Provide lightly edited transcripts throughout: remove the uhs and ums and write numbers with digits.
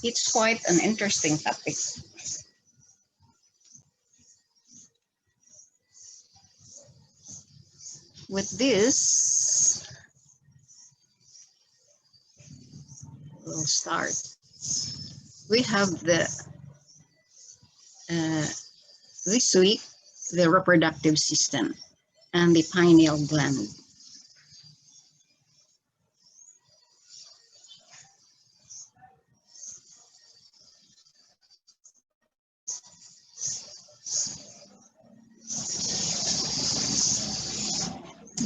It's quite an interesting topic. With this, we'll start. We have this week, the reproductive system and the pineal gland.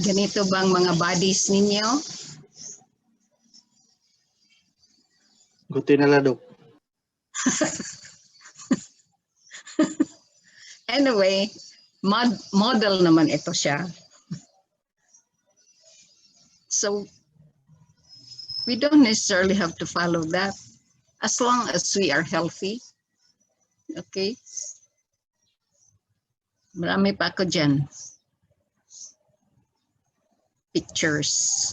Ganito bang mga bodies ninyo? Guti na ladok. Anyway, model naman ito siya. So, we don't necessarily have to follow that as long as we are healthy. Okay? Marami pa ako dyan. Pictures.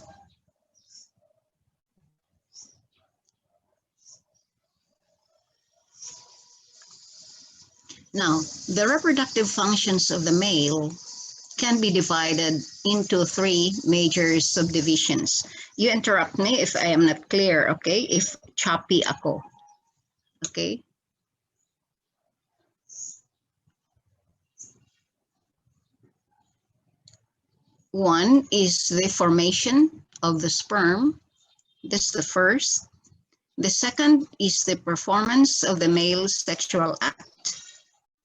Now, the reproductive functions of the male can be divided into 3 major subdivisions. You interrupt me if I am not clear, okay? If choppy ako, okay? One is the formation of the sperm. That's the first. The second is the performance of the male sexual act.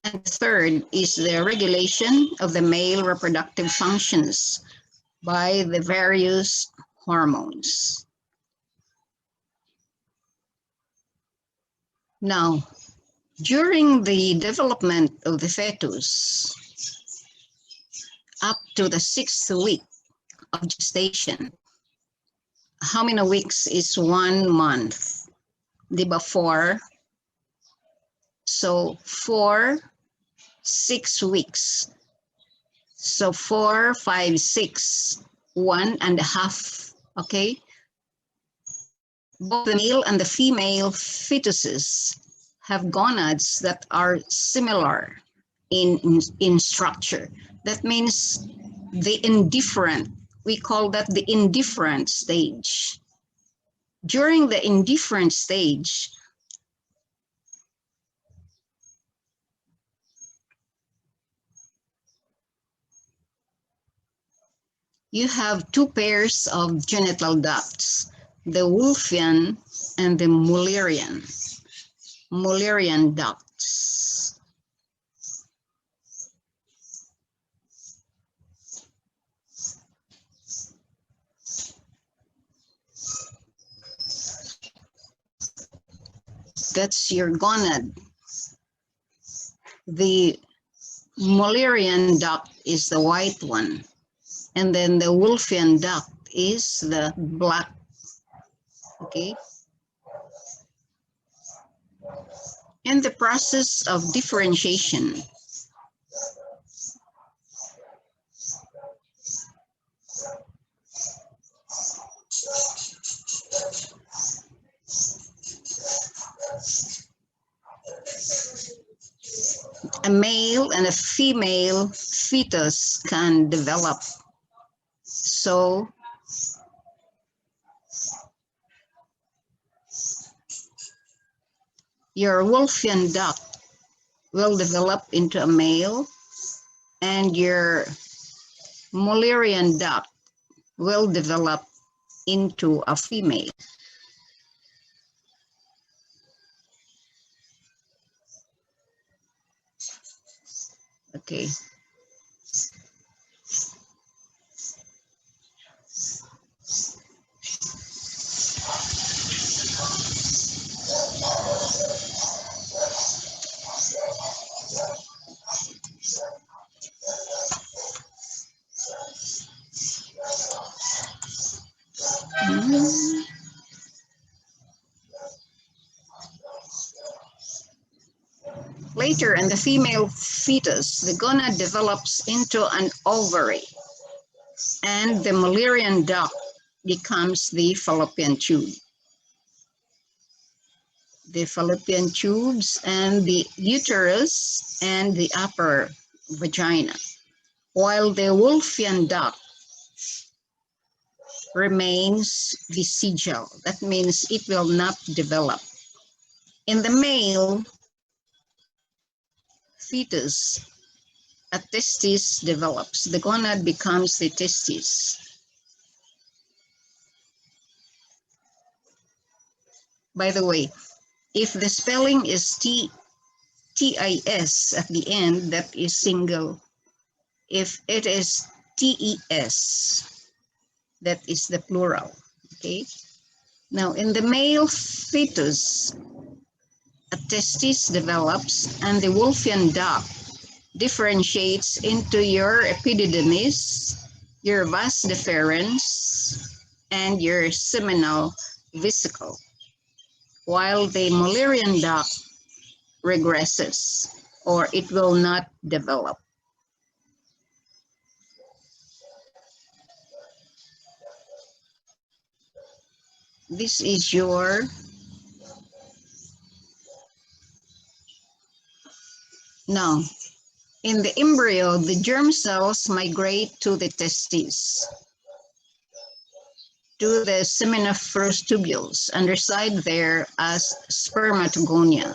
And the third is the regulation of the male reproductive functions by the various hormones. Now, during the development of the fetus, up to the 6th week of gestation, how many weeks is 1 month? Diba 4? So 4, 6 weeks. So 4, 5, 6, 1.5, okay? Both the male and the female fetuses have gonads that are similar in structure. That means the indifferent, we call that the indifferent stage. During the indifferent stage, you have 2 pairs of genital ducts, the Wolffian and the Mullerian ducts. That's your gonad. The Mullerian duct is the white one. And then the Wolffian duct is the black, okay? In the process of differentiation, a male and a female fetus can develop. So your Wolffian duct will develop into a male and your Mullerian duct will develop into a female. Okay. Later in the female fetus, the gonad develops into an ovary and the Mullerian duct becomes the fallopian tube. the fallopian tubes, and the uterus and the upper vagina, while the Wolffian duct remains vestigial. That means it will not develop. In the male fetus, a testis develops. The gonad becomes the testis. By the way, if the spelling is TIS at the end, that is single. If it is TES, that is the plural, okay? Now, in the male fetus, a testis develops and the Wolffian duct differentiates into your epididymis, your vas deferens, and your seminal vesicle, while the Mullerian duct regresses, or it will not develop. This is your now. In the embryo, the germ cells migrate to the testes, to the seminiferous tubules, underside there as spermatogonia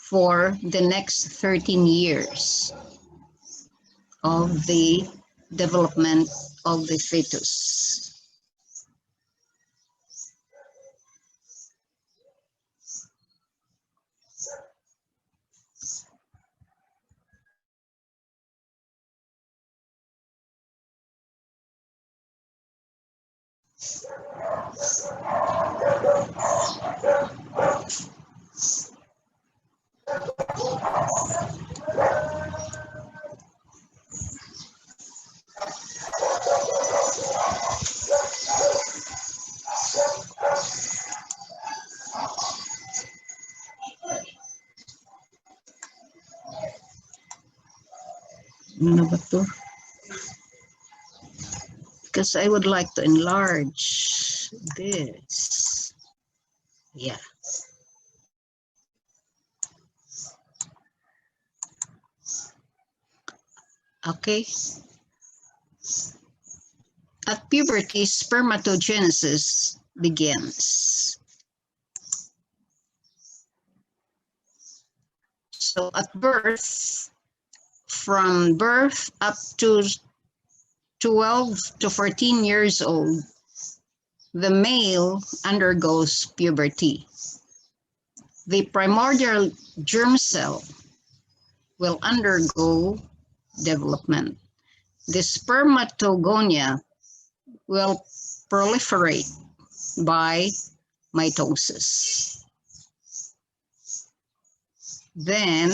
for the next 13 years of the development of the fetus. Because I would like to enlarge this. Yeah. Okay. At puberty, spermatogenesis begins. So at birth, from birth up to 12 to 14 years old, the male undergoes puberty. The primordial germ cell will undergo development. The spermatogonia will proliferate by mitosis. Then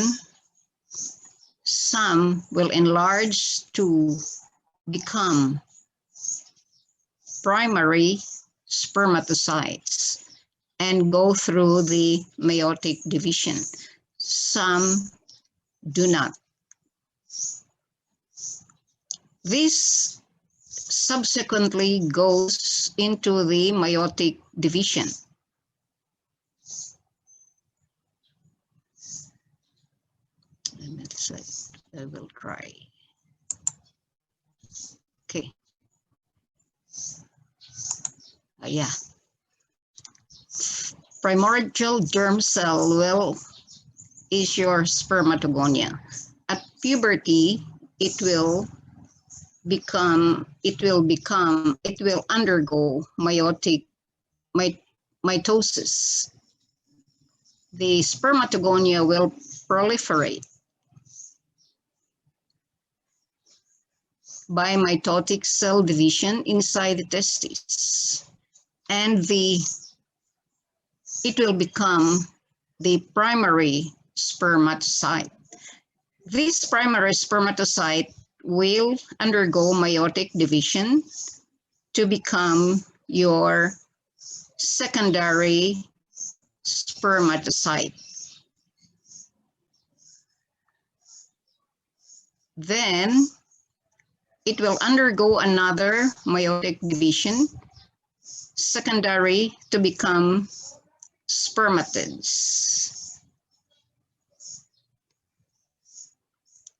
some will enlarge to become primary spermatocytes and go through the meiotic division. Some do not. This subsequently goes into the meiotic division. I will try. Okay. Yeah. Primordial germ cell is your spermatogonia. At puberty, it will undergo mitosis. The spermatogonia will proliferate by mitotic cell division inside the testes, and it will become the primary spermatocyte. This primary spermatocyte will undergo meiotic division to become your secondary spermatocyte. Then it will undergo another meiotic division, secondary, to become spermatids.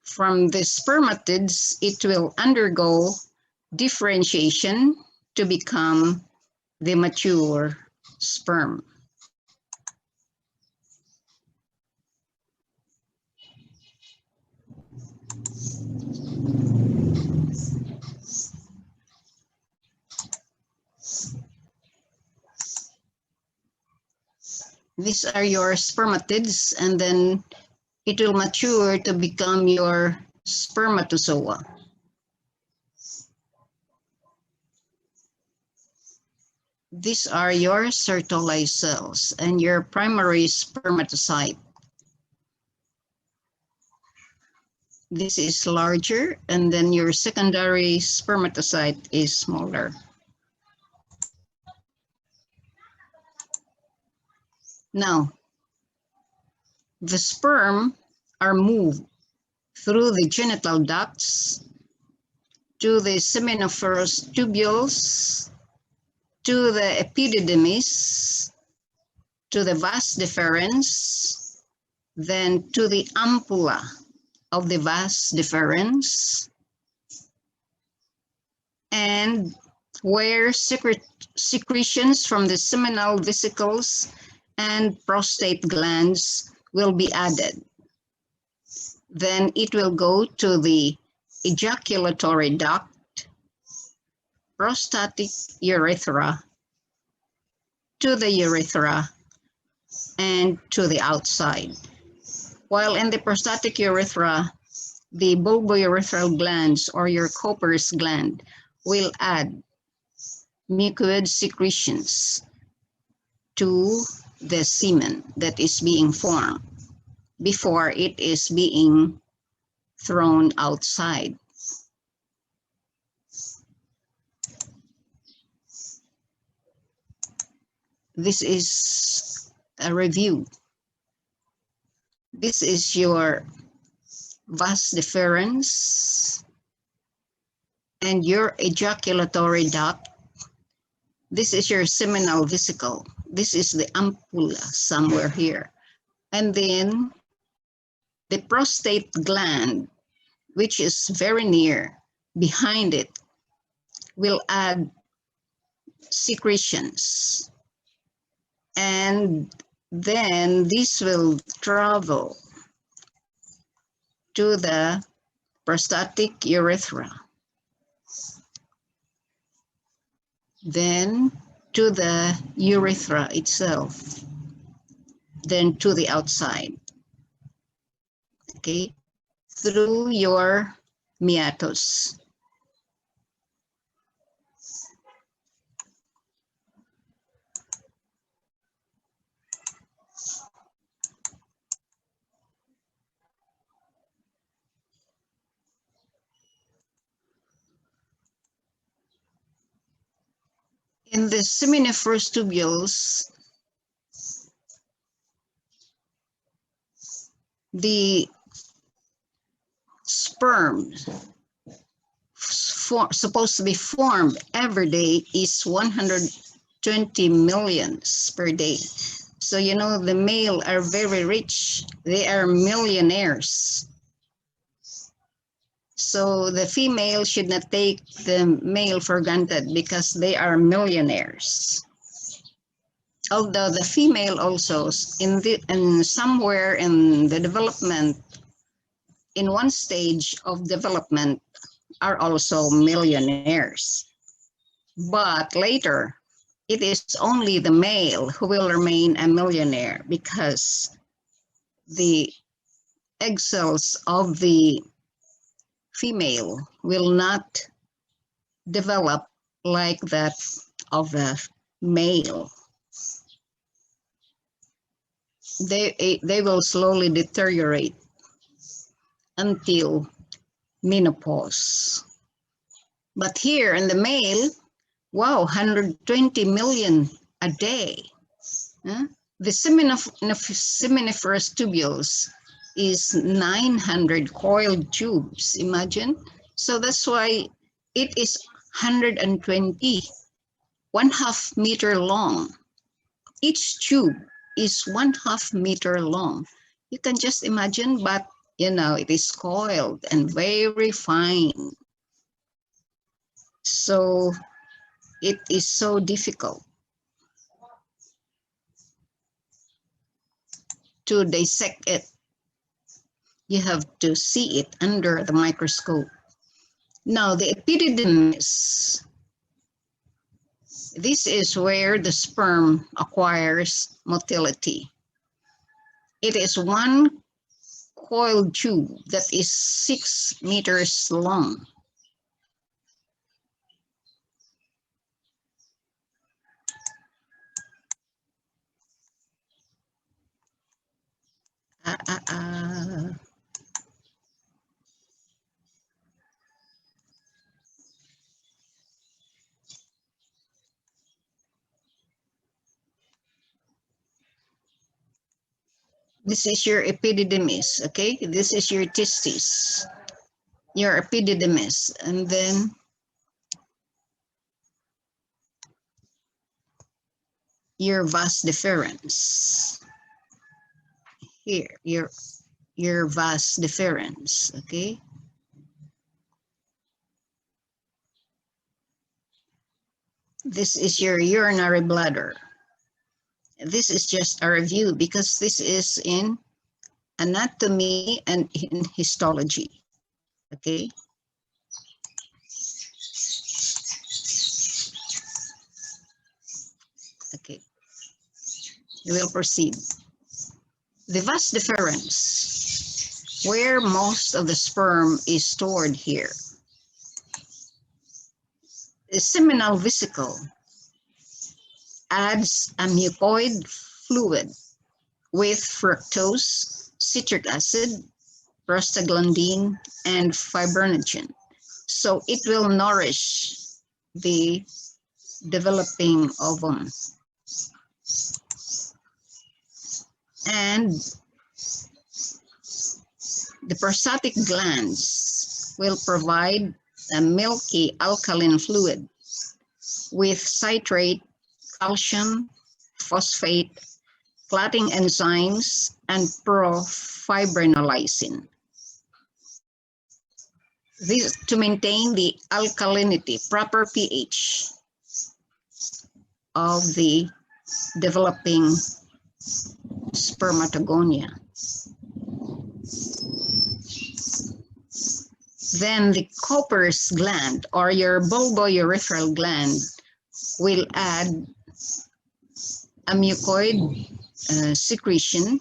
From the spermatids, it will undergo differentiation to become the mature sperm. These are your spermatids, and then it will mature to become your spermatozoa. These are your Sertoli cells and your primary spermatocyte. This is larger, and then your secondary spermatocyte is smaller. Now, the sperm are moved through the genital ducts to the seminiferous tubules, to the epididymis, to the vas deferens, then to the ampulla of the vas deferens, and where secretions from the seminal vesicles and prostate glands will be added. Then it will go to the ejaculatory duct, prostatic urethra, to the urethra, and to the outside. While in the prostatic urethra, the bulbourethral glands or your Cooper's gland will add mucoid secretions to the semen that is being formed before it is being thrown outside. This is a review. This is your vas deferens and your ejaculatory duct. This is your seminal vesicle. This is the ampulla somewhere here. And then the prostate gland, which is very near behind it, will add secretions. And then this will travel to the prostatic urethra, then to the urethra itself, then to the outside, okay, through your meatus. In the seminiferous tubules, the sperm supposed to be formed every day is 120 million per day. So, you know, the male are very rich. They are millionaires. So the female should not take the male for granted because they are millionaires. Although the female also in somewhere in the development, in one stage of development, are also millionaires. But later, it is only the male who will remain a millionaire because the egg cells of the female will not develop like that of the male. They will slowly deteriorate until menopause. But here in the male, wow, 120 million a day. The seminiferous tubules is 900 coiled tubes, imagine. So that's why it is 120, 1/2 meter long. Each tube is 1/2 meter long. You can just imagine, but it is coiled and very fine. So it is so difficult to dissect it. You have to see it under the microscope. Now, the epididymis. This is where the sperm acquires motility. It is one coiled tube that is 6 meters long. This is your epididymis, okay? This is your testis, your epididymis, and then your vas deferens. Here, your vas deferens, okay? This is your urinary bladder. This is just a review because this is in anatomy and in histology, okay? Okay, we will proceed. The vas deferens, where most of the sperm is stored here. The seminal vesicle adds a mucoid fluid with fructose, citric acid, prostaglandin, and fibrinogen. So it will nourish the developing ovum. And the prostatic glands will provide a milky alkaline fluid with citrate, calcium, phosphate, clotting enzymes, and profibrinolysin. This to maintain the alkalinity, proper pH of the developing spermatogonia. Then the Cowper's gland or your bulbourethral gland will add a mucoid secretion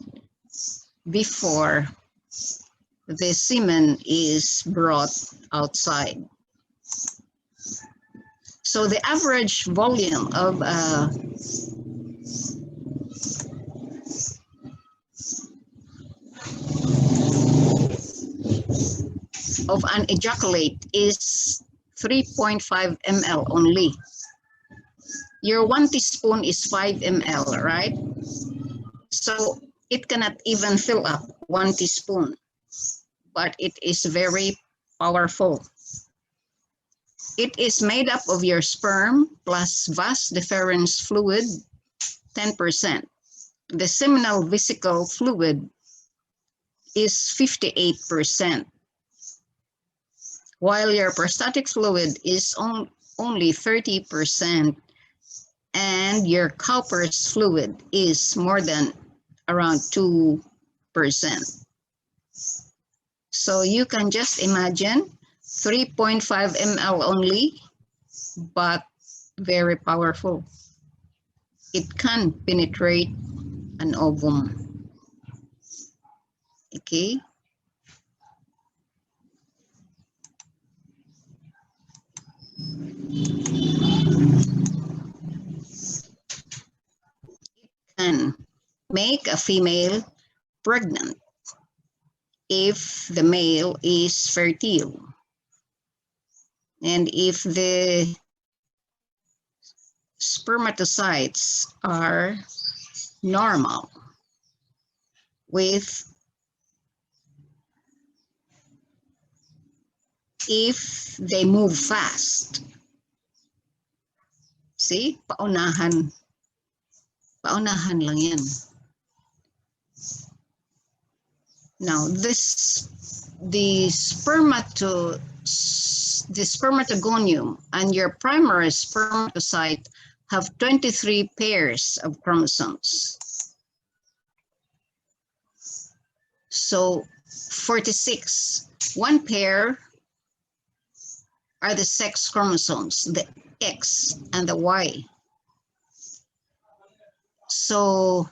before the semen is brought outside. So the average volume of an ejaculate is 3.5 ml only. Your 1 teaspoon is 5 ml, right? So it cannot even fill up 1 teaspoon, but it is very powerful. It is made up of your sperm plus vas deferens fluid, 10%. The seminal vesicle fluid is 58%, while your prostatic fluid is only 30%, and your Cowper's fluid is more than around 2%. So you can just imagine 3.5 ml only, but very powerful. It can penetrate an ovum. Okay. Can make a female pregnant if the male is fertile and if the spermatocytes are normal if they move fast. See, paunahan lang yan. Now the spermatogonium and your primary spermatocyte have 23 pairs of chromosomes. So 46, one pair are the sex chromosomes, the X and the Y. So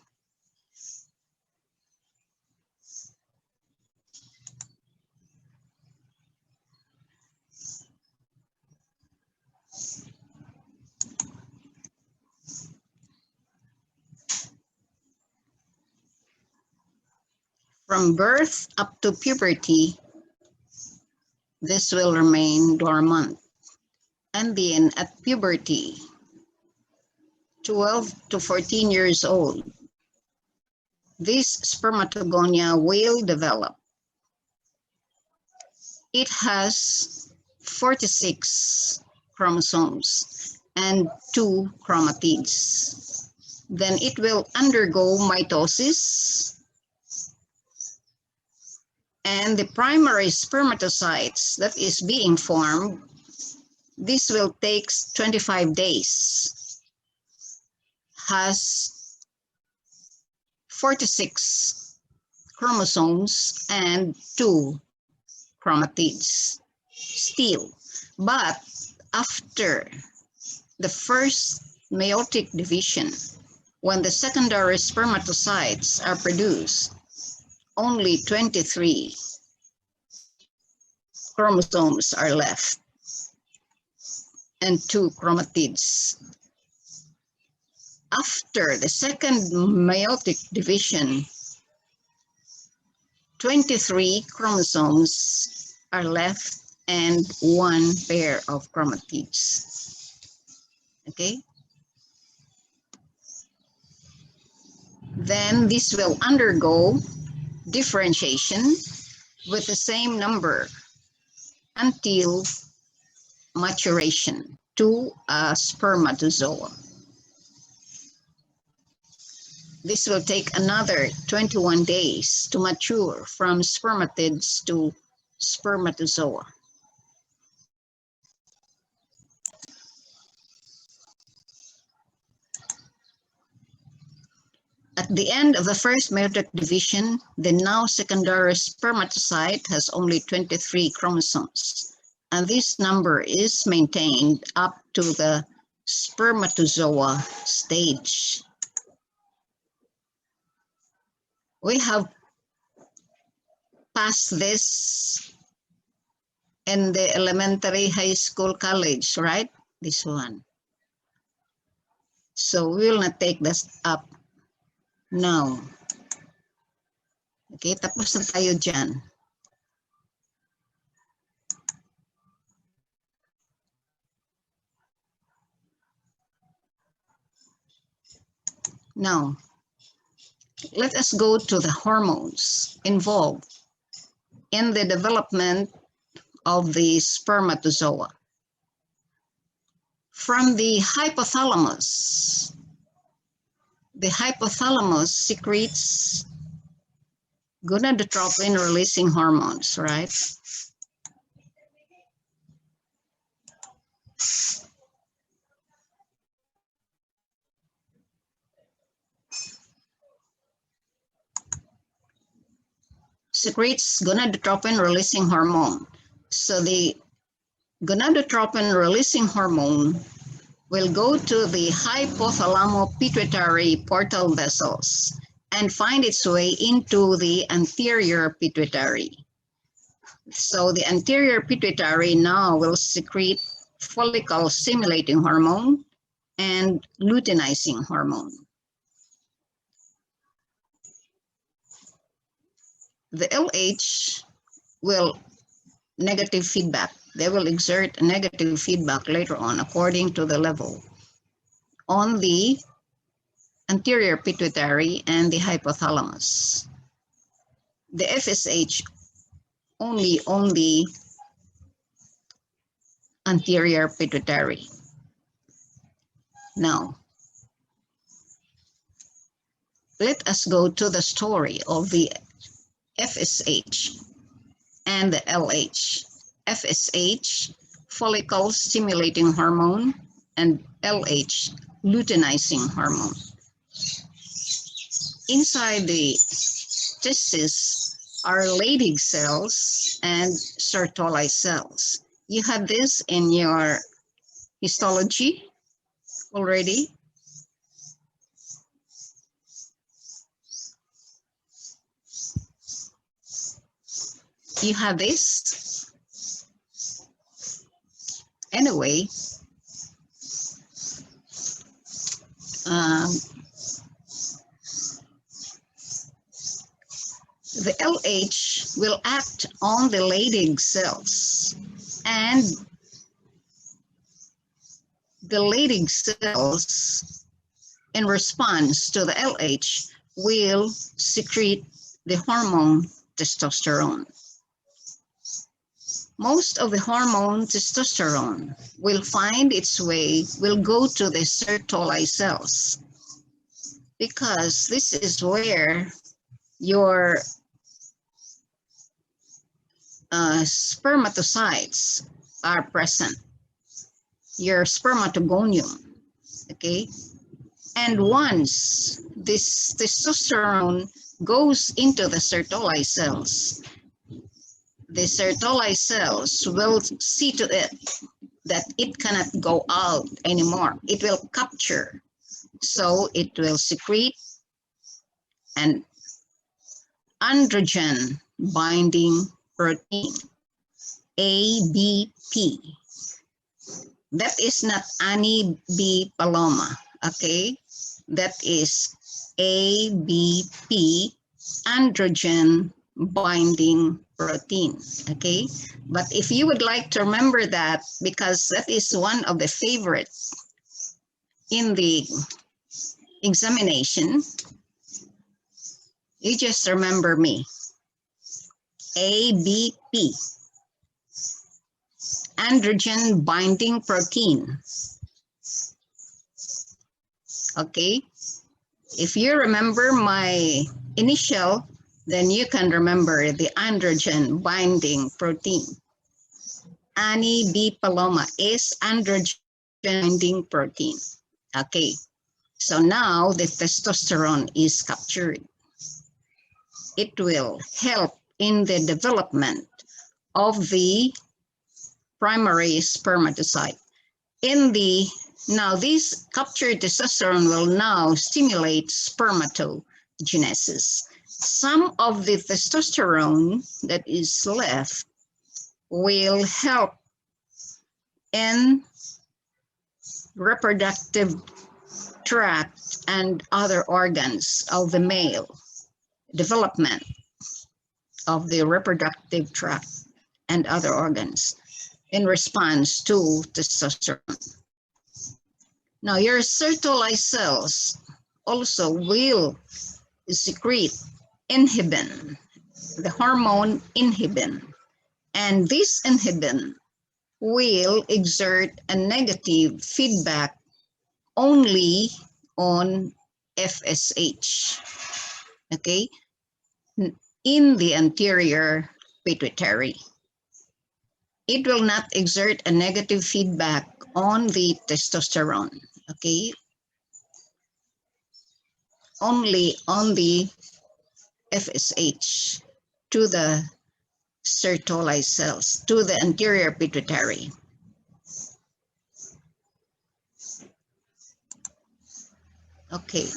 from birth up to puberty, this will remain dormant. And then at puberty, 12 to 14 years old, this spermatogonia will develop. It has 46 chromosomes and 2 chromatids. Then it will undergo mitosis, and the primary spermatocytes that is being formed, this will take 25 days, has 46 chromosomes and 2 chromatids still. But after the first meiotic division, when the secondary spermatocytes are produced, only 23 chromosomes are left and 2 chromatids. After the second meiotic division, 23 chromosomes are left and 1 pair of chromatids. Okay? Then this will undergo differentiation with the same number until maturation to a spermatozoa. This will take another 21 days to mature from spermatids to spermatozoa. At the end of the first meiotic division, the now secondary spermatocyte has only 23 chromosomes, and this number is maintained up to the spermatozoa stage. We have passed this in the elementary, high school, college, right? This one. So we will not take this up now. Okay, tapos na tayo dyan. Now, let us go to the hormones involved in the development of the spermatozoa. From the hypothalamus secretes gonadotropin-releasing hormones, right? Secretes gonadotropin-releasing hormone. So the gonadotropin-releasing hormone will go to the hypothalamo-pituitary portal vessels and find its way into the anterior pituitary. So the anterior pituitary now will secrete follicle-stimulating hormone and luteinizing hormone. The LH will negative feedback. They will exert negative feedback later on according to the level on the anterior pituitary and the hypothalamus. The FSH only on the anterior pituitary. Now, let us go to the story of the FSH, and the LH. FSH, follicle stimulating hormone, and LH, luteinizing hormone. Inside the testes are Leydig cells and Sertoli cells. You have this in your histology already. You have this. Anyway, the LH will act on the Leydig cells, and the Leydig cells, in response to the LH, will secrete the hormone testosterone. Most of the hormone testosterone will find its way, will go to the Sertoli cells, because this is where your spermatocytes are present, your spermatogonium, okay? And once this testosterone goes into the Sertoli cells, the Sertoli cells will see to it that it cannot go out anymore. It will capture, so it will secrete an androgen binding protein, ABP. That is not Annie B. Paloma, okay? That is ABP, androgen binding protein, okay? But if you would like to remember that, because that is one of the favorites in the examination, you just remember me. ABP, androgen binding protein. Okay, if you remember my initial, then you can remember the androgen binding protein. Annie B. Paloma is androgen binding protein. Okay, so now the testosterone is captured. It will help in the development of the primary spermatocyte. Now this captured testosterone will now stimulate spermatogenesis. Some of the testosterone that is left will help in reproductive tract and other organs of the male, development of the reproductive tract and other organs in response to testosterone. Now your Sertoli cells also will secrete inhibin, the hormone inhibin, and this inhibin will exert a negative feedback only on FSH, okay, in the anterior pituitary. It will not exert a negative feedback on the testosterone, okay? Only on the FSH to the Sertoli cells, to the anterior pituitary. Okay.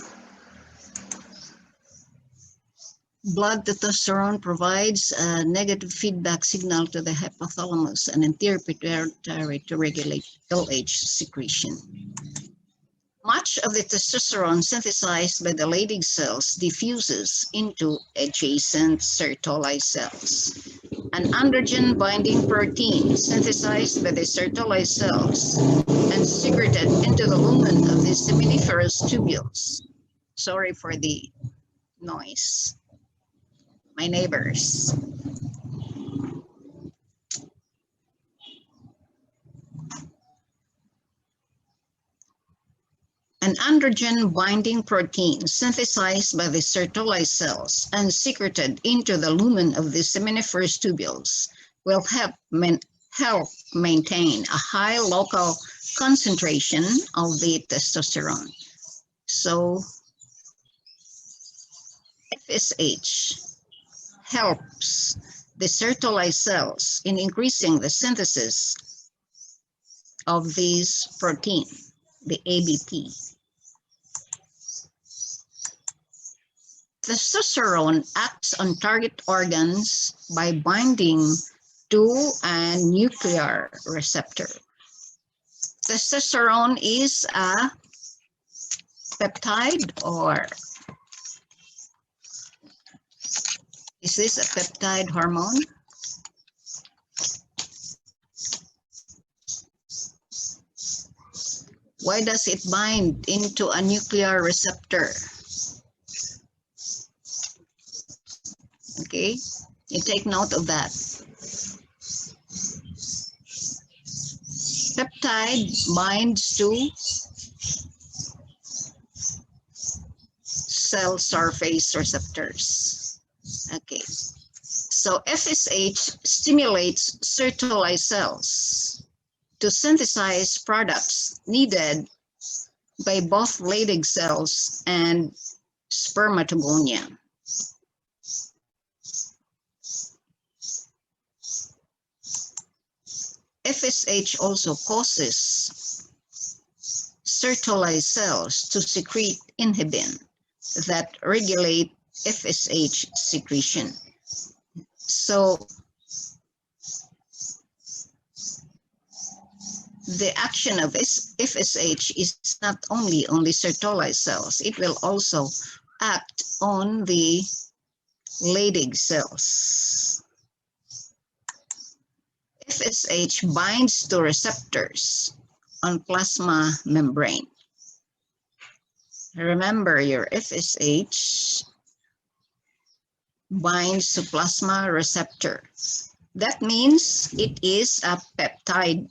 Blood testosterone provides a negative feedback signal to the hypothalamus and anterior pituitary to regulate LH secretion. Much of the testosterone synthesized by the Leydig cells diffuses into adjacent Sertoli cells. An androgen binding protein synthesized by the Sertoli cells and secreted into the lumen of the seminiferous tubules. Sorry for the noise. My neighbors. An androgen binding protein synthesized by the Sertoli cells and secreted into the lumen of the seminiferous tubules will help maintain a high local concentration of the testosterone. So FSH helps the Sertoli cells in increasing the synthesis of this protein, the ABP. Testosterone acts on target organs by binding to a nuclear receptor. Testosterone is a peptide, or is this a peptide hormone? Why does it bind into a nuclear receptor? Okay, you take note of that. Peptide binds to cell surface receptors. Okay, so FSH stimulates Sertoli cells to synthesize products needed by both Leydig cells and spermatogonia. FSH also causes Sertoli cells to secrete inhibin that regulate FSH secretion. So the action of FSH is not only on the Sertoli cells, it will also act on the Leydig cells. FSH binds to receptors on plasma membrane. Remember, your FSH binds to plasma receptor. That means it is a peptide,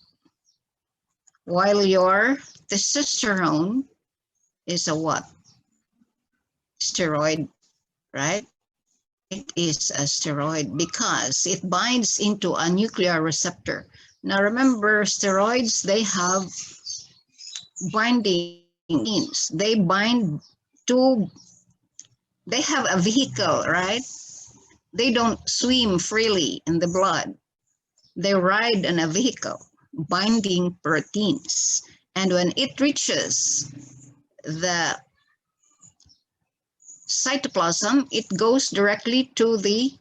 while your testosterone is a what? Steroid, right? It is a steroid because it binds into a nuclear receptor. Now remember, steroids, they have binding means. They bind to, they have a vehicle, right? They don't swim freely in the blood. They ride in a vehicle, binding proteins. And when it reaches the cytoplasm, it goes directly to the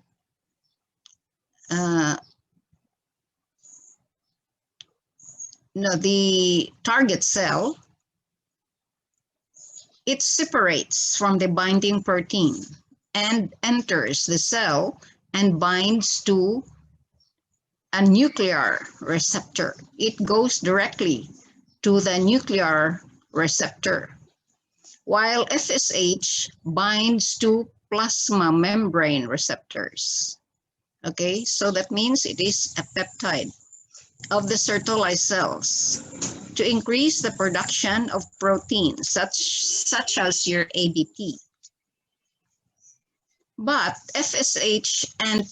the target cell. It separates from the binding protein and enters the cell and binds to a nuclear receptor. It goes directly to the nuclear receptor, while FSH binds to plasma membrane receptors. Okay, so that means it is a peptide of the Sertoli cells to increase the production of proteins such as your ADP. But FSH and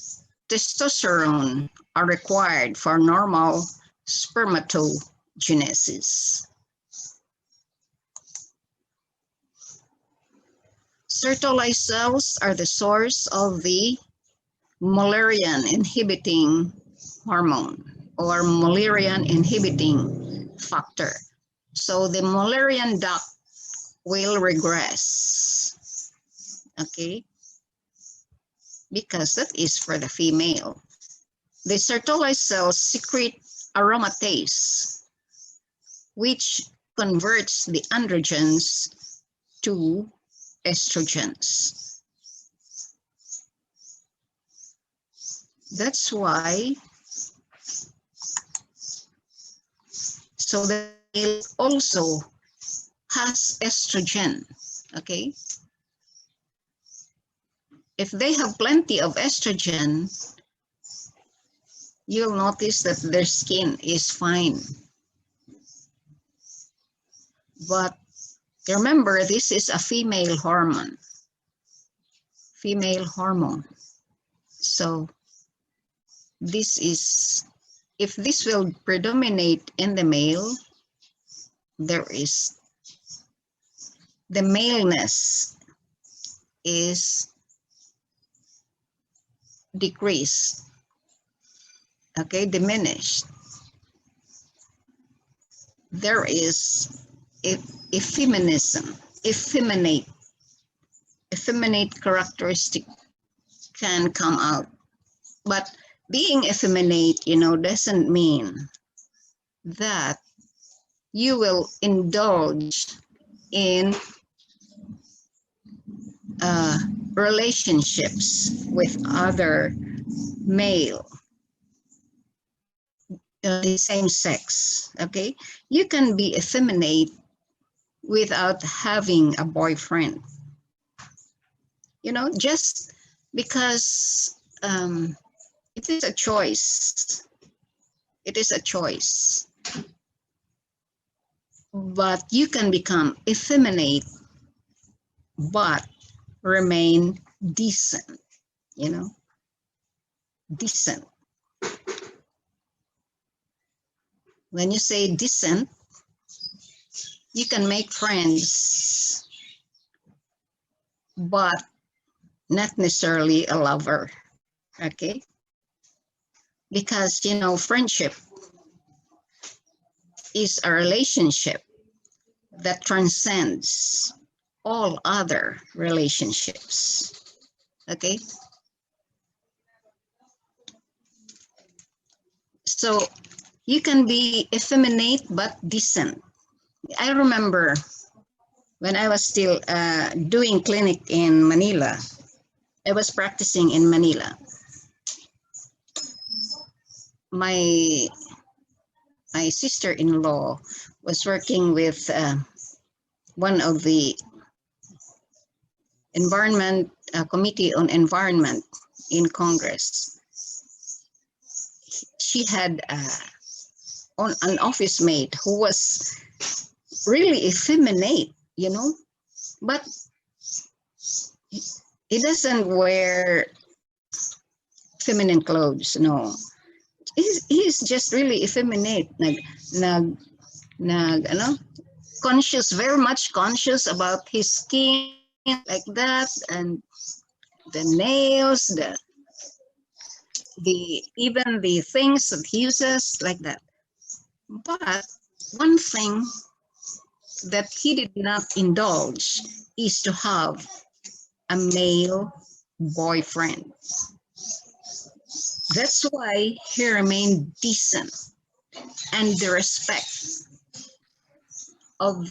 testosterone are required for normal spermatogenesis. Sertoli cells are the source of the Mullerian inhibiting hormone or Mullerian inhibiting factor. So the Mullerian duct will regress, okay, because that is for the female. The Sertoli cells secrete aromatase, which converts the androgens to estrogens. That's why, so the male also has estrogen, okay? If they have plenty of estrogen, you'll notice that their skin is fine. But Remember, this is a female hormone. Female hormone. So this is, if this will predominate in the male, there is, the maleness is decreased, okay, diminished. There is effeminism, effeminate characteristic can come out. But being effeminate, doesn't mean that you will indulge in relationships with other male, the same sex, okay? You can be effeminate without having a boyfriend. Just because it is a choice. It is a choice. But you can become effeminate, but remain decent, decent. When you say decent, you can make friends, but not necessarily a lover, okay? Because, friendship is a relationship that transcends all other relationships, okay? So you can be effeminate but decent. I remember when I was still doing clinic in Manila, I was practicing in Manila. My sister-in-law was working with one of the environment committee on environment in Congress. She had an office mate who was really effeminate, but he doesn't wear feminine clothes, no. He's just really effeminate, conscious, very much conscious about his skin, like that, and the nails, even the things that he uses, like that. But one thing that he did not indulge is to have a male boyfriend. That's why he remained decent, and the respect of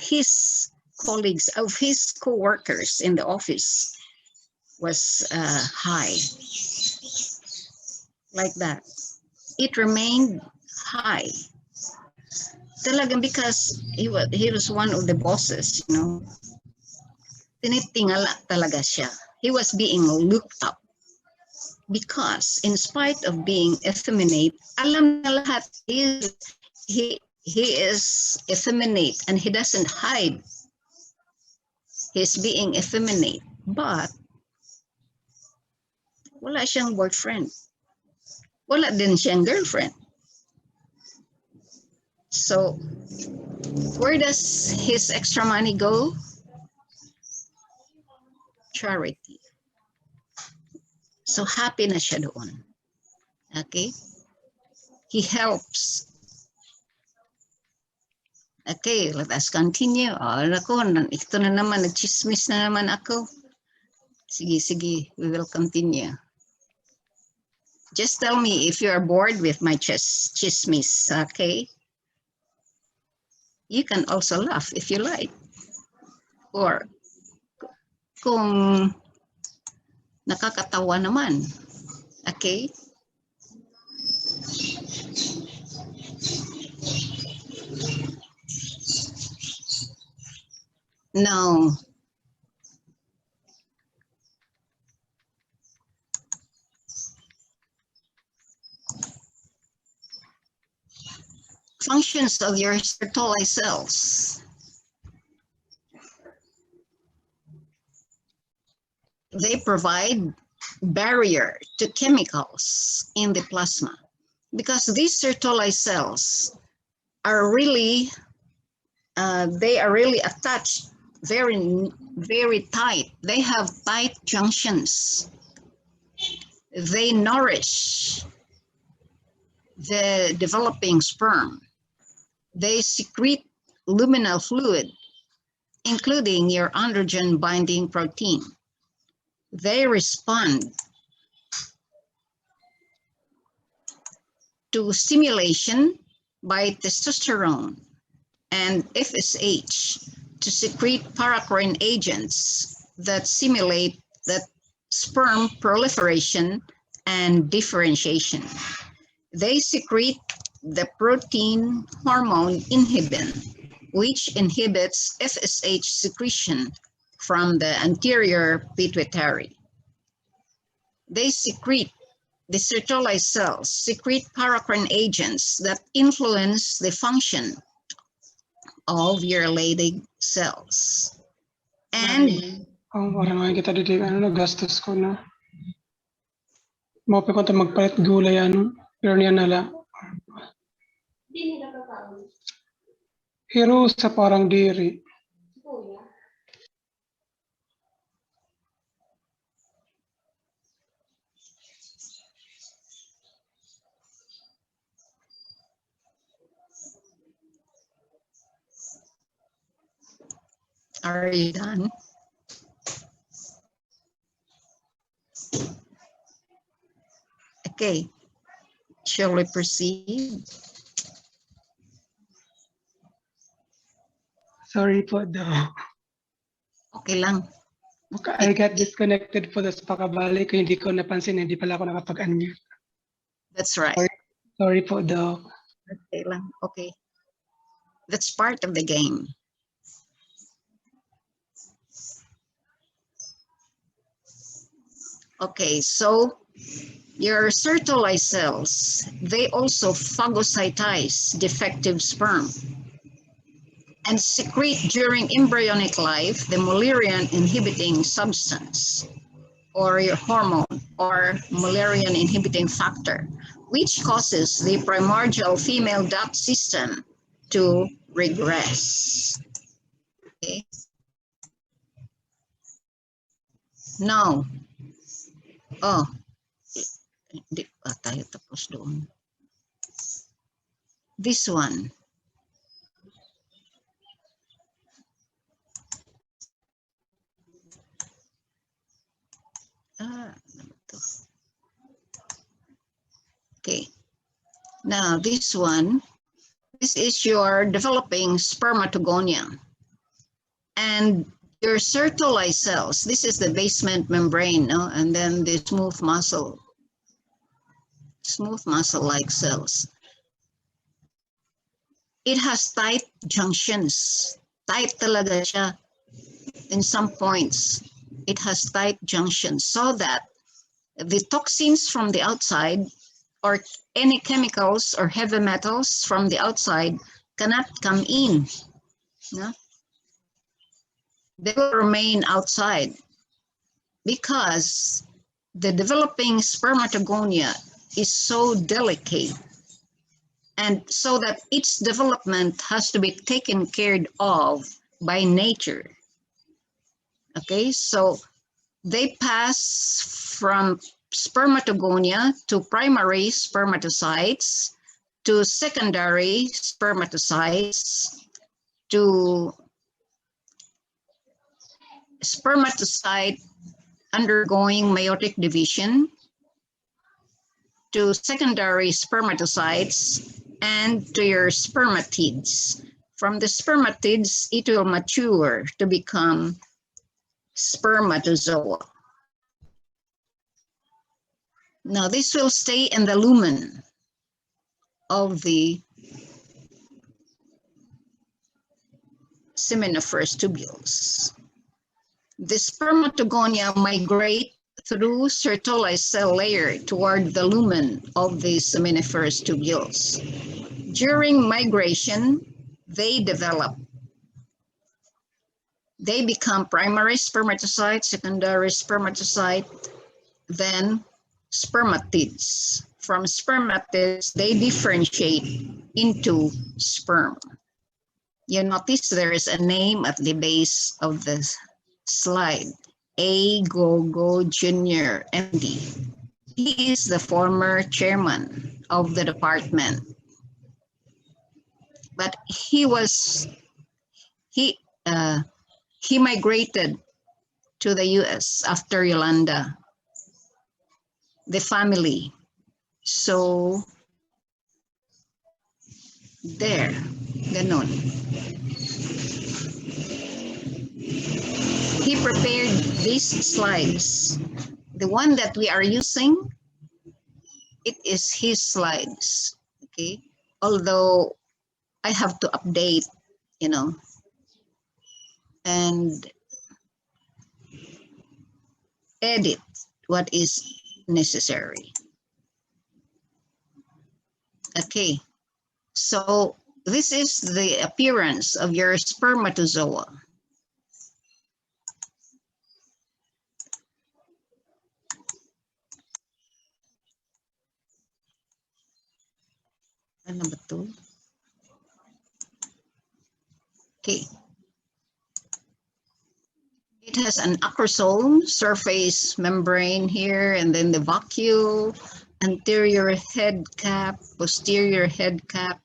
his colleagues, of his co-workers in the office was high, like that. It remained high. Talagang because he was one of the bosses, Tinitingala talaga siya. He was being looked up. Because in spite of being effeminate, alam na lahat, he is effeminate and he doesn't hide his being effeminate. But wala siyang boyfriend. Wala din siyang girlfriend. So where does his extra money go? Charity. So happy na siya doon. Okay? He helps. Okay, let us continue. Ito na naman, nagchismis na naman ako. Sige, we will continue. Just tell me if you're bored with my chismis, okay? You can also laugh if you like. Or kung nakakatawa naman, okay? Now, functions of your Sertoli cells. they provide barrier to chemicals in the plasma, because these Sertoli cells are really, they are really attached very, very tight. They have tight junctions. They nourish the developing sperm. They secrete luminal fluid, including your androgen binding protein. They respond to stimulation by testosterone and FSH to secrete paracrine agents that simulate that sperm proliferation and differentiation. They secrete the protein hormone inhibin, which inhibits FSH secretion from the anterior pituitary. They secrete, the Sertoli cells secrete paracrine agents that influence the function of your Leydig cells. And orang kita didik ano gastos ko na. Mau pa ko ta magpalit gulay ano, pero niya nala. Hero sa parang diri. are you done? Okay, shall we proceed? Sorry po daw. Okay lang. I got disconnected po sa pakabalik ko, hindi ko napansin, hindi pala ako nakapag-unmute. That's right. Sorry po daw. Okay lang. Okay. That's part of the game. Okay, so your Sertoli cells, they also phagocytize defective sperm and secrete during embryonic life the Mullerian inhibiting substance or your hormone or Mullerian inhibiting factor, which causes the primordial female duct system to regress. Okay. Now, hindi pa tayo tapos doon. This one. Okay. Now this one, this is your developing spermatogonia. And your Sertoli cells, this is the basement membrane, no? And then the smooth muscle-like cells. It has tight junctions. Tight talaga siya. In some points, it has tight junctions so that the toxins from the outside or any chemicals or heavy metals from the outside cannot come in. No? They will remain outside because the developing spermatogonia is so delicate, and so that its development has to be taken care of by nature. Okay, so they pass from spermatogonia to primary spermatocytes, to secondary spermatocytes, to spermatocyte undergoing meiotic division, to secondary spermatocytes, and to your spermatids. From the spermatids, it will mature to become spermatozoa. Now this will stay in the lumen of the seminiferous tubules. The spermatogonia migrate through Sertoli cell layer toward the lumen of the seminiferous tubules. During migration, they develop They become primary spermatocyte, secondary spermatocyte, then spermatids. From spermatids, they differentiate into sperm. You notice there is a name at the base of the slide, A. Gogo Jr., MD. He is the former chairman of the department. But he migrated to the US after Yolanda, the family. So there, ganon. He prepared these slides. The one that we are using, it is his slides, okay? Although I have to update, and edit what is necessary. Okay, so this is the appearance of your spermatozoa. Ano ba to? Okay. It has an acrosome, surface membrane here, and then the vacuole, anterior head cap, posterior head cap,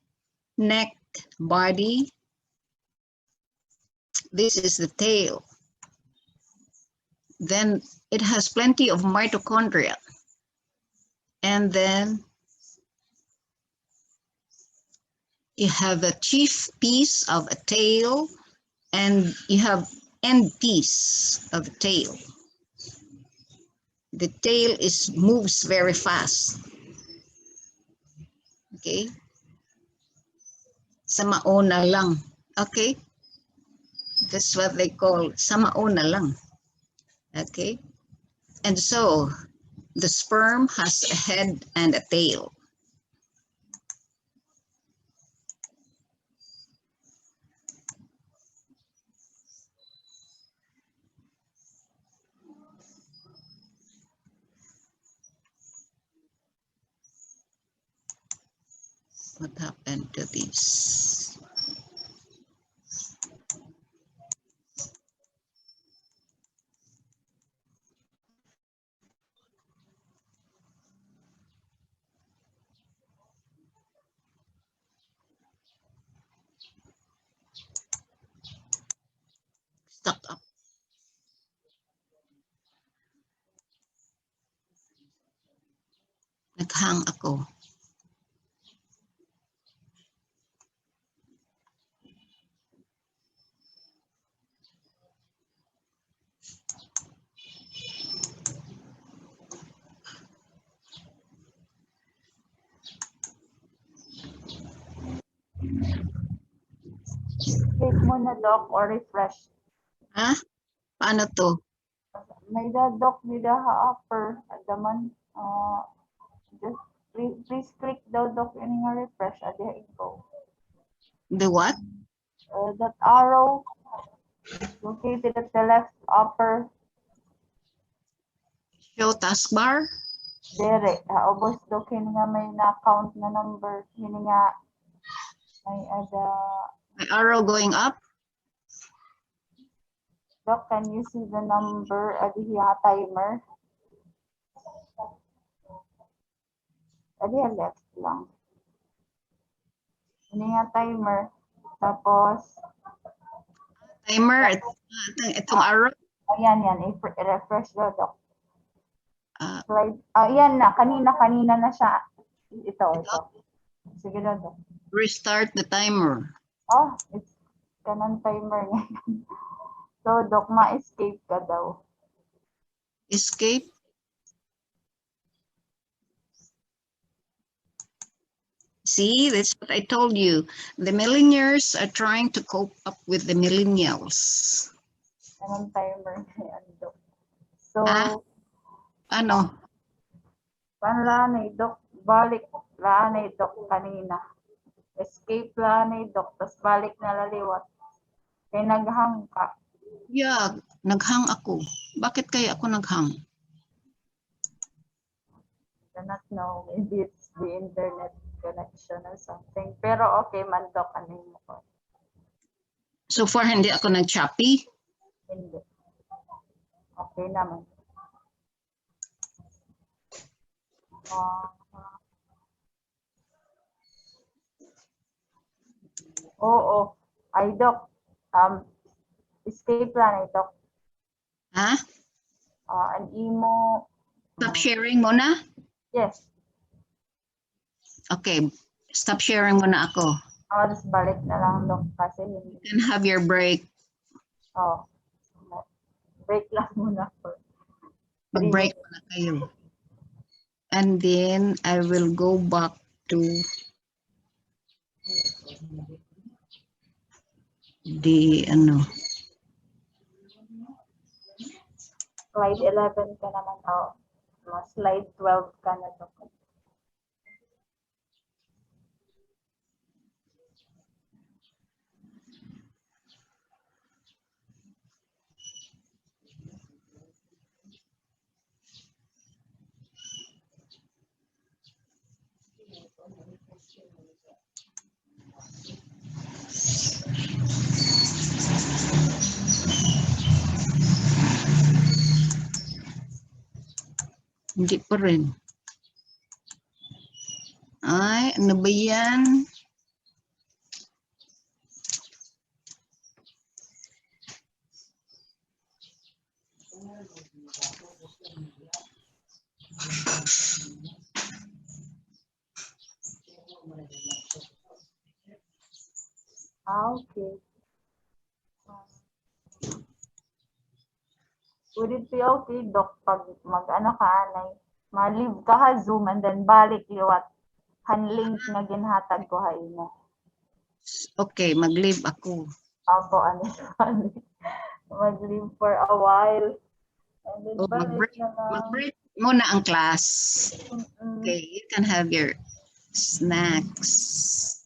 neck, body. This is the tail. Then it has plenty of mitochondria. And then you have a chief piece of a tail, and you have end piece of the tail. The tail moves very fast. Okay? Sa mauna lang. Okay? That's what they call sa mauna lang. Okay? And so the sperm has a head and a tail. What happened to this? Stuck up. Naghang ako. Click mo na doc or refresh. Ha? Paano to? May the doc with the upper at the man. Just please click the doc and refresh at the go. The what? That arrow located at the left upper. Show taskbar? Dere, ubos doc yun nga may na-count na number. Yun nga may ada. My arrow going up? Doc, can you see the number at the timer? At the left lang. Yun nga timer. Tapos, Timer? Itong arrow? ayan, i-refresh the doc. Uh, Ayan na, kanina na siya. Ito. Sige na doc. Restart the timer. Oh, it's kanang timer niya. So, doc, ma-escape ka daw. Escape? See, that's what I told you. The millennials are trying to cope up with the millennials. Kanang timer niya, doc. So, Ano? panlanay, doc, balik lanay, doc, kanina. Escape lanay, doc, tapos balik na laliwat. Kaya naghang ka. Yeah, naghang ako. Bakit kaya ako naghang? Do not know. Maybe it's the internet connection or something. Pero okay man, Doc. Ano mo ko? So far, hindi ako nag-choppy. Hindi. Okay naman. Oo. Ay, Doc. Escape plan, Doc. Ha? An imo. Stop sharing mo na? Yes. Okay, stop sharing mo na ako. Tapos balik na lang, Doc. Kasi hindi. You can have your break. Oh. Break lang muna for Mag-break mo na kayo. And then, I will go back to the, slide 11 ka naman. Oh. Slide 12 ka na, Doc. hindi pa rin. Ay, ano ba yan? Okay. Would it be okay, Doc, pag mag-ano ka, ma-leave ka ha Zoom and then balik liwat handling nga ginhatag ko ha imo. Okay, mag-leave ako. Apo, ano mag-leave for a while. And then Oh, balik na lang. mag-break muna ang class. Mm-mm. Okay, you can have your snacks.